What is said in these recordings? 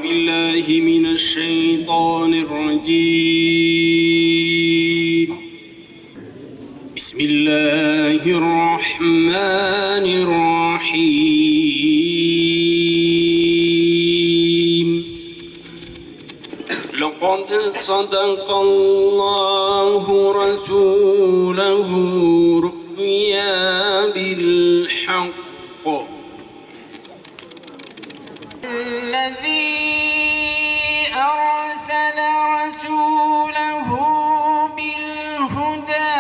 بالله من الشيطان الرجيم بسم الله الرحمن الرحيم لقد صدق الله رسوله رؤيا بالحق الذي أرسل رسوله بالهدى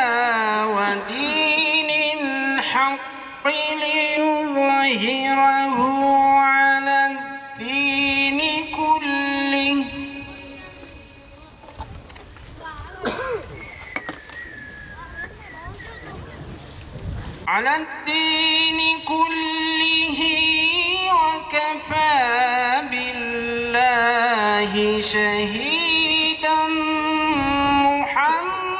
ودين الحق ليظهره على الدين كله وكفى بالله شهيدا محمد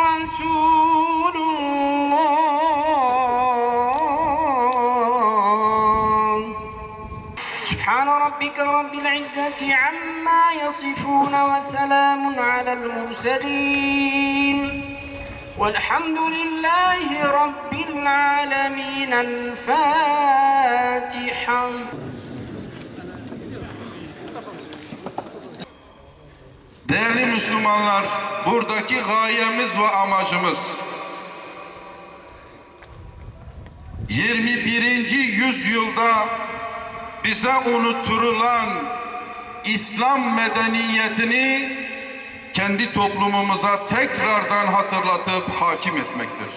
رسول الله سبحان ربك رب العزة عما يصفون وسلام على المرسلين والحمد لله رب العالمين. الفاتحة. Değerli Müslümanlar, buradaki gayemiz ve amacımız 21. yüzyılda bize unutturulan İslam medeniyetini kendi toplumumuza tekrardan hatırlatıp hakim etmektir.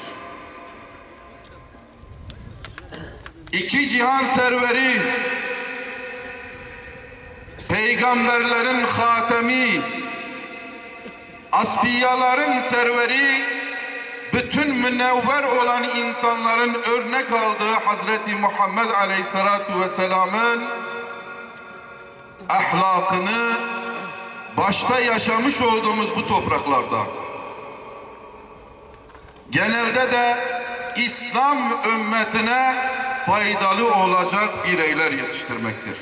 İki cihan serveri, peygamberlerin hatemi, asfiyaların serveri, bütün münevver olan insanların örnek aldığı Hazreti Muhammed Aleyhisselatu Vesselam'ın ahlakını başta yaşamış olduğumuz bu topraklarda genelde de İslam ümmetine faydalı olacak bireyler yetiştirmektir.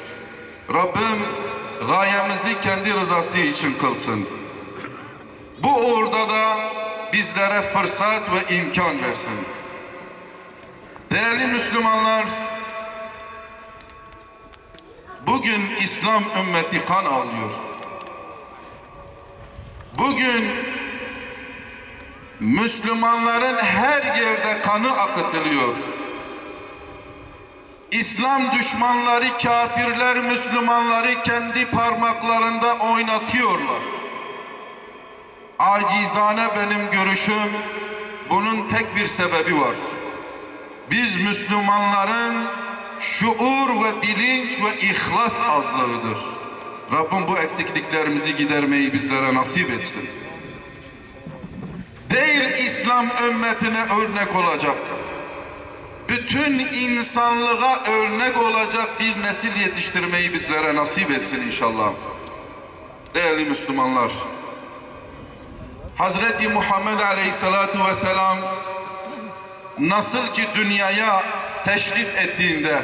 Rabbim gayemizi kendi rızası için kılsın. Bu uğurda da bizlere fırsat ve imkan versin. Değerli Müslümanlar, bugün İslam ümmeti kan ağlıyor. Bugün Müslümanların her yerde kanı akıtılıyor. İslam düşmanları, kafirler Müslümanları kendi parmaklarında oynatıyorlar. Acizane benim görüşüm, bunun tek bir sebebi var. Biz Müslümanların şuur ve bilinç ve ihlas azlığıdır. Rabbim bu eksikliklerimizi gidermeyi bizlere nasip etsin. Değil İslam ümmetine örnek olacak, bütün insanlığa örnek olacak bir nesil yetiştirmeyi bizlere nasip etsin inşallah. Değerli Müslümanlar, Hazreti Muhammed Aleyhisselatu Vesselam nasıl ki dünyaya teşrif ettiğinde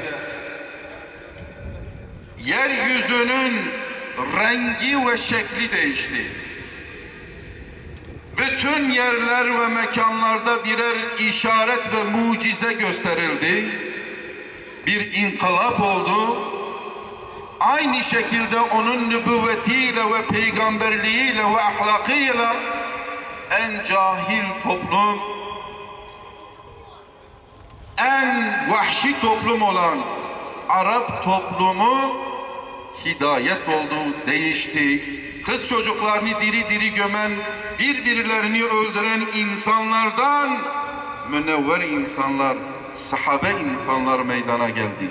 yeryüzünün rengi ve şekli değişti. Bütün yerler ve mekanlarda birer işaret ve mucize gösterildi. Bir inkılap oldu. Aynı şekilde onun nübüvvetiyle ve peygamberliğiyle ve ahlakıyla en cahil toplum, en vahşi toplum olan Arap toplumu hidayet oldu, değişti. Kız çocuklarını diri diri gömen, birbirlerini öldüren insanlardan münevver insanlar, sahabe insanlar meydana geldi.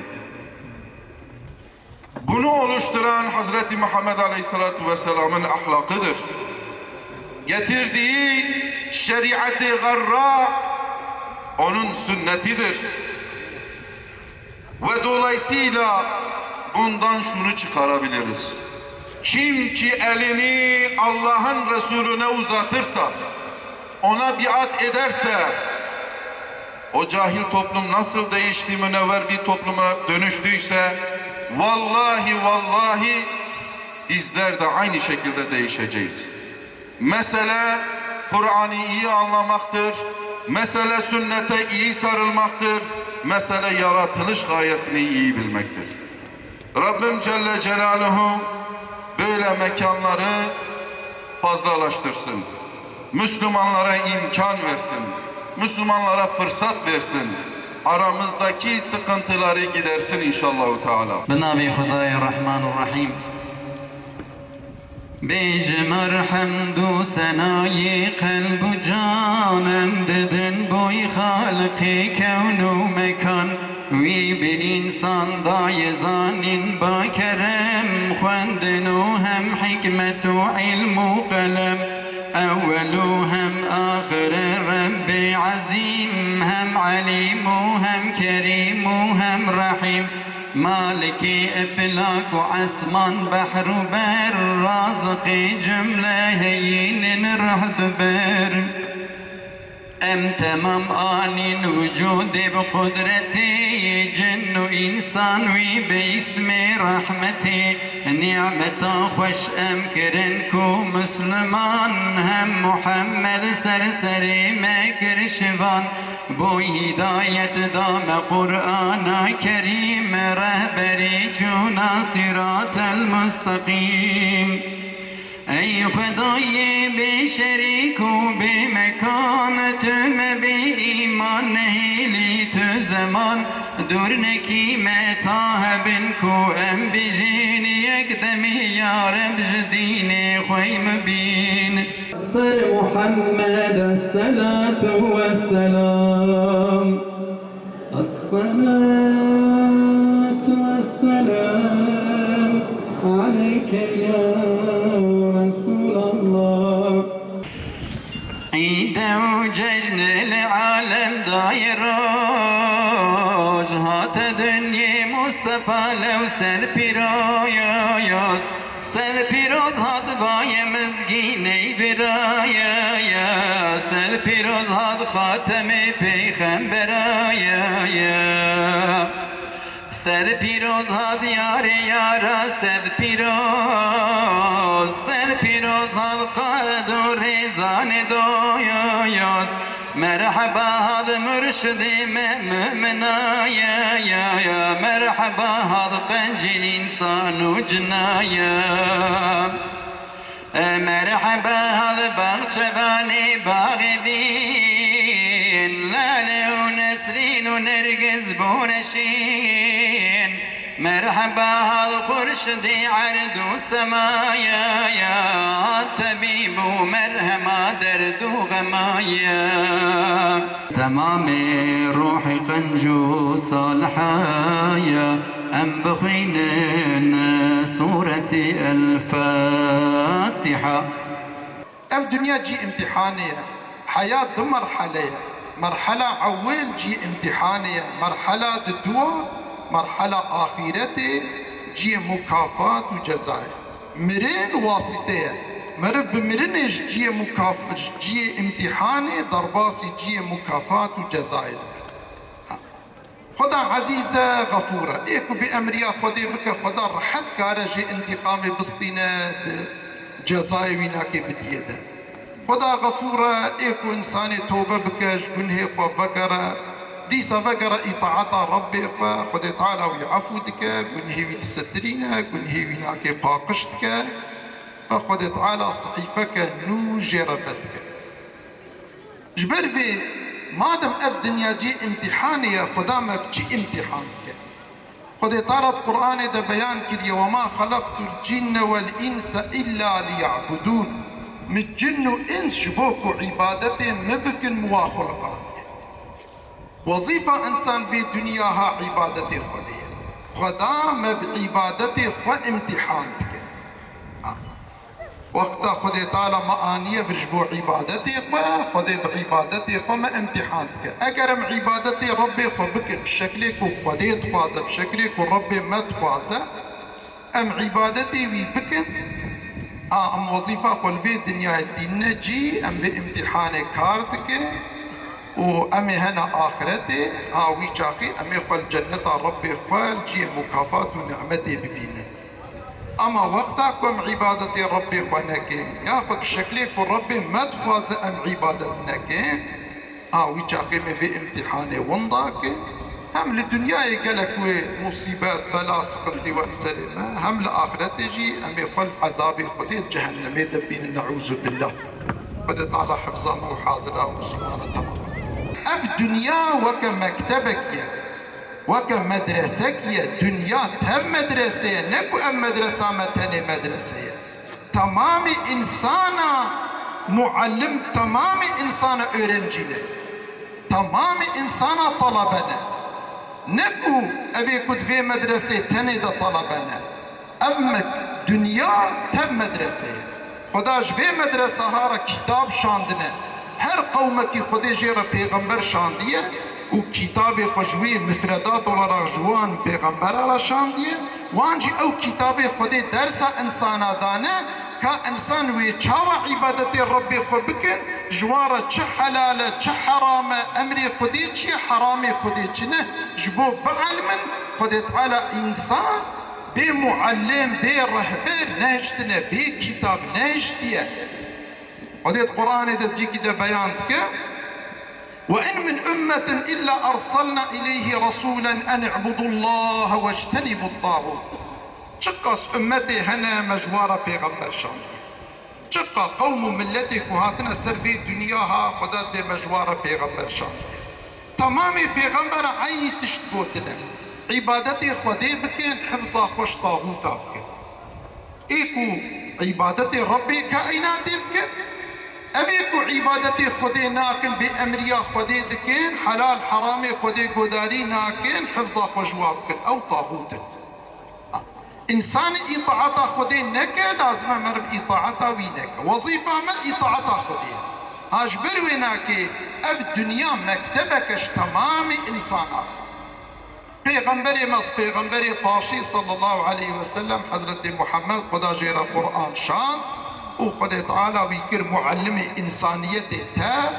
Bunu oluşturan Hazreti Muhammed Aleyhisselatü Vesselam'ın ahlakıdır. Getirdiği şeriat-ı garra onun sünnetidir. Ve dolayısıyla bundan şunu çıkarabiliriz. Kim ki elini Allah'ın Resulüne uzatırsa, ona biat ederse, o cahil toplum nasıl değişti, münevver bir topluma dönüştüyse Vallahi bizler de aynı şekilde değişeceğiz. Mesele Kur'an'ı iyi anlamaktır. Mesele sünnete iyi sarılmaktır. Mesele yaratılış gayesini iyi bilmektir. Rabbim Celle Celaluhu böyle mekanları fazlalaştırsın. Müslümanlara imkan versin. Müslümanlara fırsat versin. Aramızdaki sıkıntıları gidersin inşallah Teala. بنابي خداي الرحمن الرحيم بجمر حمد سناي قلب جانم ددن بوي خالقي كون ومكان وي بإنسان داي زانين باكرم خواندن هم حكمة وعلم وقلم أول هم آخر رب عظيم هم عليم وهم كريم وهم رحيم مالكي افلاك وعسمان بحر وبر رازقي جملة هين رحد بر ام تمام آنين وجودي بقدرتي جن وإنسان وي باسم رحمتي نعمة خوش أمكرنكو مسلمان هم محمد سرسري مكر شفان بوي هداية دام قرآن كريم رهبري جونا صراط المستقيم أي خداي بشريك وبمكانة ما بإيمان نهيلي تزمان دورنكي متاه بنكو أم بجيني يقدمي يا رب جديني خيم بين صر محمد الصلاة والسلام الصلاة والسلام عليك يا رسول الله عيد وججن العالم دايروز هات دنيا مصطفى لو سلبي رايوز سلبي روز هات باي مزگینی برایا یا سلبي روز هات خاتم پیغمبرایا یا سلبي روز هات یار یارا سلبي روز هات قاد و رزان دویوز مرحبا هذا مرشدي مؤمنا يا مرحبا هذا قنجي انسان وجنايا مرحبا هذا بغشباني باغدين لالي ونسرين ونرقز بونشين مرحبا هذا قرشدي عرض السمايا يا طبيب ومرهما درد وغمايا تمام روحي قنجو صالحايا أم بخيننا سورة الفاتحة اف دنيا جي امتحانية حياة دو مرحلة أول جي امتحانية مرحلة الدواء مرحلة آخرتي جي مكافات وجزاء مرين واسطية مرب بمرنش جي مكافات جي امتحاني ضرباسي جي مكافات وجزاء خدا عزيزة غفورة ايكو بأمريا خدي بك خدا رحت كارجي انتقامي بسطينة جزاء ويناكي بديده خدا غفورة ايكو انساني توبة بكش قنهي فقرة ديسا فقرة اطاعتا ربي فخدي تعالى ويعفودك قنهي ويتسترينا قنهي ويناكي باقشتك فخدي تعالى صحيفك نو جربتك جبر في مادم اف دنيا جي امتحانية خدا ما بجي امتحانك خدي تعالى القرآن ده بيان كلي وما خلقت الجن والإنس إلا ليعبدون من جن وإنس شبوكو عبادتي مبكن مواخلقات وظيفة إنسان في دنياها عبادتي خدي خدا ما بعبادتي وامتحانك وقتا خدي تعالى معانية فرجبو عبادتي خدي بعبادتي وما امتحانك أقرم عبادتي ربي خبك بشكلك وخدي تخوازة بشكلك وربي ما تخوازة أم عبادتي ويبكن ام وظيفة قل في الدنيا الدين جي ام في امتحان كارتك وأمي هنا آخرتي هاوي شاقي أمي قل جنة ربي قل جي مكافات ونعمتي ببينه أما وقتكم عبادتي ربي ونكين ياخذ بشكلك ربي ما تخواز أم عبادتنا كين هاوي شاقي من في امتحاني ونضاك هم للدنيا يقلك مصيبات بلا سقطي وانسلمة هم لآخرتي جي أمي قل عذابي خديت جهنم يدبين نعوذ بالله بدت على حفظنا وحاضرة ومسلمانة تماما اف دنيا وكمكتبك يا وكمدرسك يا دنيا تهم مدرسة نكو ام مدرسة متني مدرسة تمام انسانا معلم تمام انسانا öğrenciler تمام انسانا طلبنا نكو ابي كنت في مدرسة تني دا طلبنا امك دنيا تهم مدرسة خداش في مدرسة هارا كتاب شاندنا هر قومك خدي جيرا پیغمبر شاندية و كتاب خجوي مفردات ولا رجوان پیغمبر على شاندية وانجي او كتاب خدي درس انسانا دانا كإنسان ويتشاوى عبادة ربي خبكن جوارا چه حلالة چه حرامة أمري خدي چه حرامي خدي چنه جبو بعلمن خدي تعالى إنسان بمعلم برهبر نهجتنا بكتاب نهجتية وديت قرآن تجيك ده بيانتك وإن من أمة إلا أرسلنا إليه رسولا أن اعبدوا الله واجتنبوا الطاغوت شقص أمتي هنا مجوارة بيغمبر شامي شقا قوم ملتك وهاتنا سر في دنياها قدات بمجوارة بيغمبر شامي تمامي بيغمبر عيني تشتقوتنا عبادتي خدي بكين حفظا خوش طاغوتا بكين إيكو عبادتي ربي كائناتي بكين أبيكو عبادتي خدي ناكل بأمريا خدي دكين حلال حرامي خدي قداري ناكل حفظا خوش وابكين أو طاغوتا إنسان إطاعتا خدي نكا لازم مر إطاعتا وينك وظيفة ما إطاعتا خدي هاش برويناكي أف دنيا مكتبكش تمامي إنسانا پیغمبر پاشی صلی الله علیه وسلم حضرت محمد خدا جيرا قرآن شان و خدا تعالى ويكر معلم إنسانية تا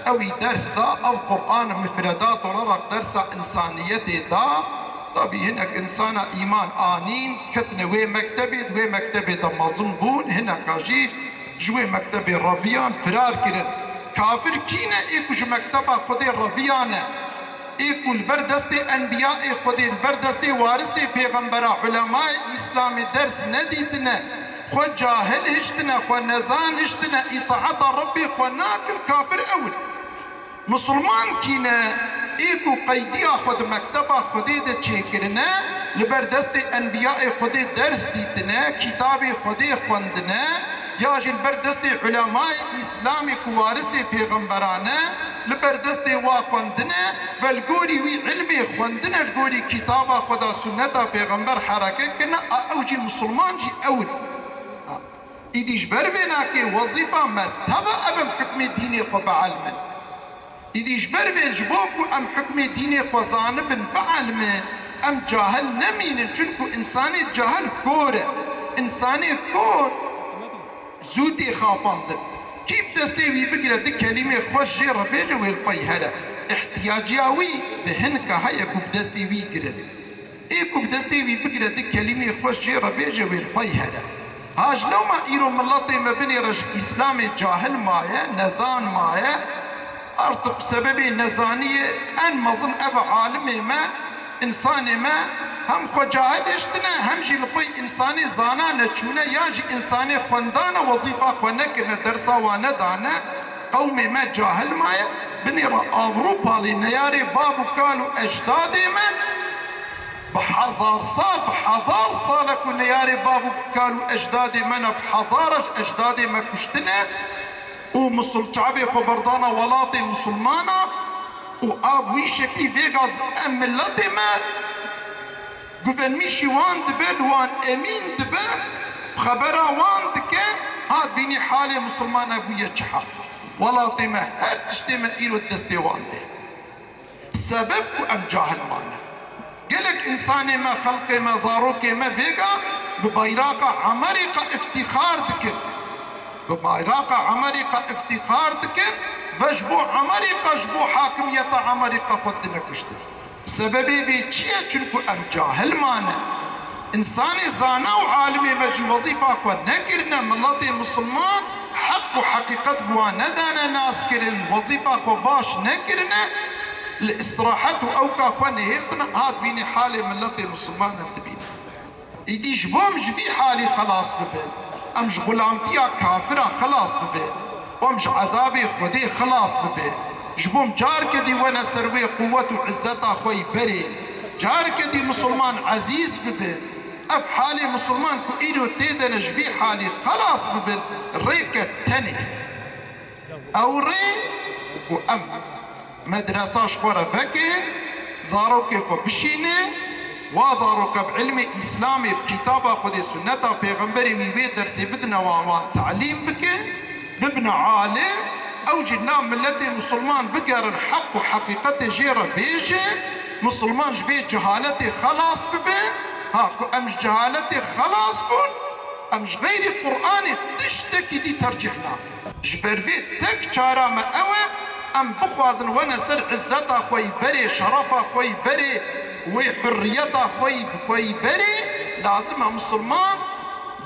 أو درس دا أو قرآن مفردات ورق درس إنسانية دا طبي هناك إنسان إيمان آنين كتن وي مكتبه دا مظن بون هناك جيف جوي مكتبه رفيان فرار كرن كافر كينا إيكو جو مكتبه خدا رفيانه ایکل بردست انبیاء خودی بردست وارث پیغمبر علماء اسلام درس ندیدنا خود جاهل هشتنا خود نزان هشتنا اطاعت ربي خود ناكل كافر اول مسلمان كينا ایکو قیدی خود مکتبه خودی ده چیکرنا لبردست انبیاء خودی درس دیدنا کتاب خودی خوندنا یا جل بردست علماء اسلام وارث پیغمبرانه لبردستي واخوندنا فالقوري وي علمي خوندنا القوري كتابة خدا سنة پیغمبر حركة كنا اوجي مسلمان جي اول ايديش برفناكي وظيفة ما تبا ام حكم ديني خو بعلمن ايديش برفن جبوكو ام حكم ديني خو زانبن بعلمن ام جاهل نمين چونكو انساني جاهل كورة انساني كور زودي خافاندن كيف تستوي بقرة كلمة خوش جيرة بيجا ويلقي هلا احتياجياوي بهنك هيا كوب تستوي قرة ايه كوب تستوي بقرة كلمة خوش جيرة بيجا ويلقي هلا هاج لو ما ايرو ملطي ما بني رج اسلامي جاهل مايا نزان مايا ارتق سببي نزانية ان مظن ابا عالمي ما انساني ما هم خو جاهل اشتنا هم جي لبي انساني زانا نچونا ياجي انساني خوندانا وظيفة خونكنا درسا وانا دانا قومي ما جاهل مايا بني اوروبا لنياري بابو كالو اجدادي ما بحزار صال نياري بابو كالو اجدادي منا بحزارج اجدادي ما كشتنا ومصل شعبي خبردانا ولاطي مسلمانا وابوي شكلي فيغاز ام ملتي ما قفن ميشي وان دبل وان امين دبل خبرا وان دكا هاد بيني حالي مسلمان ابويا جحا والله طيمة هر تشتيمة إيرو الدستي وان دي سببكو ام جاهل مانا قلك انساني ما خلقي ما زاروكي ما فيقا ببيراقة عمريقة افتخار دكر ببايراق عمريقة افتخار دكن وجبو عمريقة جبو حاكمية عمريقة خدنا كشتر سببي في چيه چنكو ام جاهل مانا انسان زانا وعالمي مجي وظيفة خو نكرنا ملتي مسلمان حق وحقيقة بوانا دانا ناس كرن وظيفة خو باش نكرنا الاستراحة اوكا خو نهيرتنا هاد بيني حالي ملتي مسلمان انتبين ايدي جبوم جبي حالي خلاص بفين امش غلامتيا كافرة خلاص بفين وامش عذابي خدي خلاص بفين جبوم جار كدي وانا سروي قوة وعزتها خوي بري جار كدي مسلمان عزيز بفين اف حالي مسلمان كو ايدو تيدا نجبي حالي خلاص بفين ريكة تاني او ري وام مدرسة شخورة فكي زاروكي خو بشيني وازاروك بعلم اسلامي بكتابة خدي سنة بيغمبري ويوي درسي بدنا وعوان تعليم بكي ببنا عالم او جنا ملتي مسلمان بقرن حق وحقيقتي جيرة بيجي مسلمان جبي جهالتي خلاص ببين هاكو امش جهالتي خلاص بون امش غير قرآني تشتكي دي ترجحنا جبر فيت تك چارا ما اوه ام بخوازن ونسر عزتا خوي بري شرفا خوي بري وحريتا خوي بري لازم مسلمان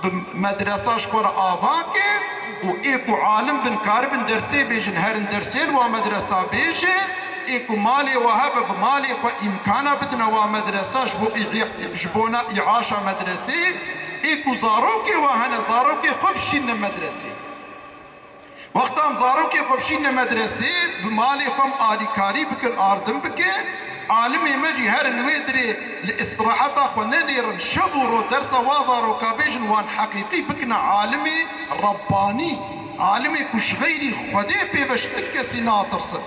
بمدرسة شكور آفاكين وإيكو عالم بن كاربن درسي بيجن هرن درسين ومدرسة بيجن إيكو مالي وهب بمالي وإمكانا بدنا ومدرسة جبونا إعاشة مدرسي إيكو زاروكي وهنا زاروكي خبشين مدرسي وقتام زاروكي خبشين مدرسي بمالي خم آلي كاري بكن آردن بكن عالمي مجي هرن ويدري لاستراحته وننيرن شبورو درس وازارو كابيجن وان حقيقي بكنا عالمي رباني عالمي كوش غيري خدي بيبش تكسي ناطرسن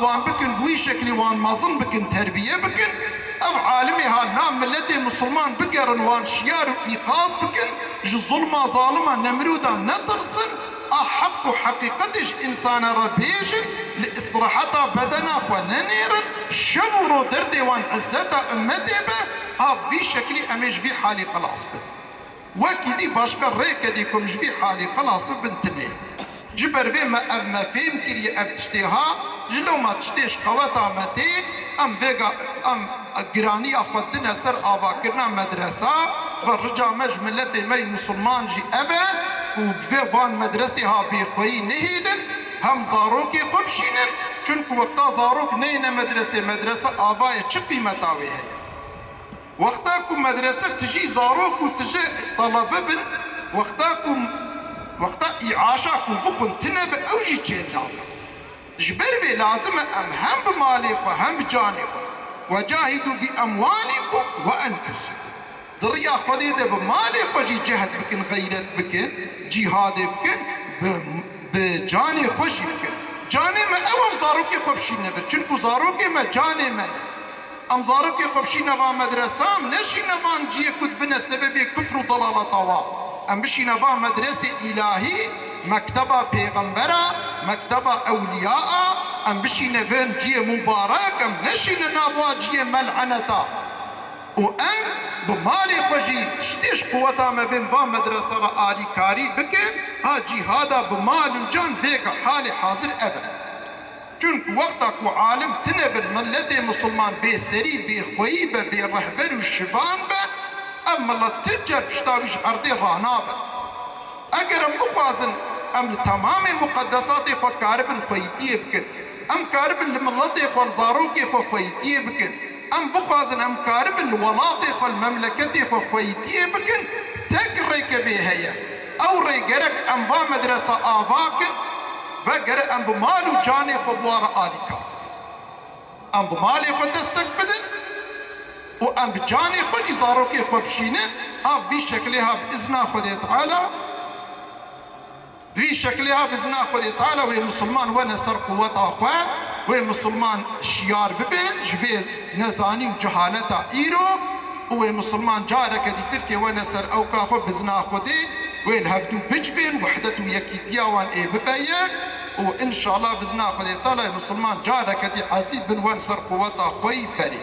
وان بكن قوي شكلي وان مازن بكن تربية بكن او عالمي نام ملتي مسلمان بقرن وان شيار وإيقاظ بكن جو ظلمة ظالمة نمرودا نترسن حق حقيقتش إنسان ربيجن لإصراحة بدنا وننيرن شبرو دردي وان عزتا أمتي به بشكل أمش في حالي خلاص به وكدي باشكر ريكا ديكم جبي حالي خلاص بنتني جبر في ما فهم كري افتشتيها جلو ما تشتيش قواتا متي ام فيغا ام قراني اخدنا سر افاكرنا مدرسة والرجع مجملتي مي مسلمان جي ابا وبفيفان مدرسي ها بيخوي نهيلن هم زاروكي خبشينن چونك وقتا زاروك نين مدرسة آباية چه قيمتاوي هي وقتاكم مدرسة تجي زاروك وتجي طلبة بن وقتا إعاشاكم بخن تنب أوجي تشينام جبربي لازم هم بمالك وهم بجانب وجاهدوا بأموالكم وأنفسكم ضريا خديده بمالك وجي جهد بكن غيرت بكن جهاد بكن بجاني خوشي بكن جاني ما اوام زاروكي خبشي نبر چنكو زاروكي ما جاني من ام زاروكي خبشي نبا مدرسام نشي نبان جيه كد بنا سبب كفر وضلالة طوا ام بشي نبا مدرسة الهي مكتبة پیغمبرة مكتبة اولياء ام بشي نبان جيه مبارك ام نشي نبا جيه ملعنتا وام بمالي خوشي تشتيش قوتا ما بين با مدرسة رآلي كاري بكن جهادا بمال وجان فيك حالي حاضر أبدا چونك وقتك وعالم تنبل ملتي مسلمان بي سري بي خويبة بي رهبر وشفان با اما الله تجر بشتاويش عرضي رانابا اگر مخوازن ام تمام مقدساتي خو كاربن خويتيه بكن ام كاربن لملتي خو الزاروكي خو خويتيه بكن ام بخوازن ام كاربن الولاطي خو المملكتي خو خويتيه بكن تكريك بيهيا او ريقرك ام با مدرسة آفاكن وقرأ ام بمالو جاني خبوار آليكا ام بمالي خو دستك بدن وام بجاني خو جزاروكي خو بشينن في شكلها بإذن خدي تعالى في شكلها بإذن خدي تعالى وهي مسلمان ونسر قوتها خواه وهي مسلمان شيار ببين جبه نزاني وجهالتا إيرو وهي مسلمان جارك دي تركي ونسر أوكا خو بإذن خدي وين هبدو بجبين وحدتو يكيديا وان ايه ببايا وإن شاء الله بإذن خدي تعالى مسلمان جارك دي عزيز بن ونسر قوتها خوي بري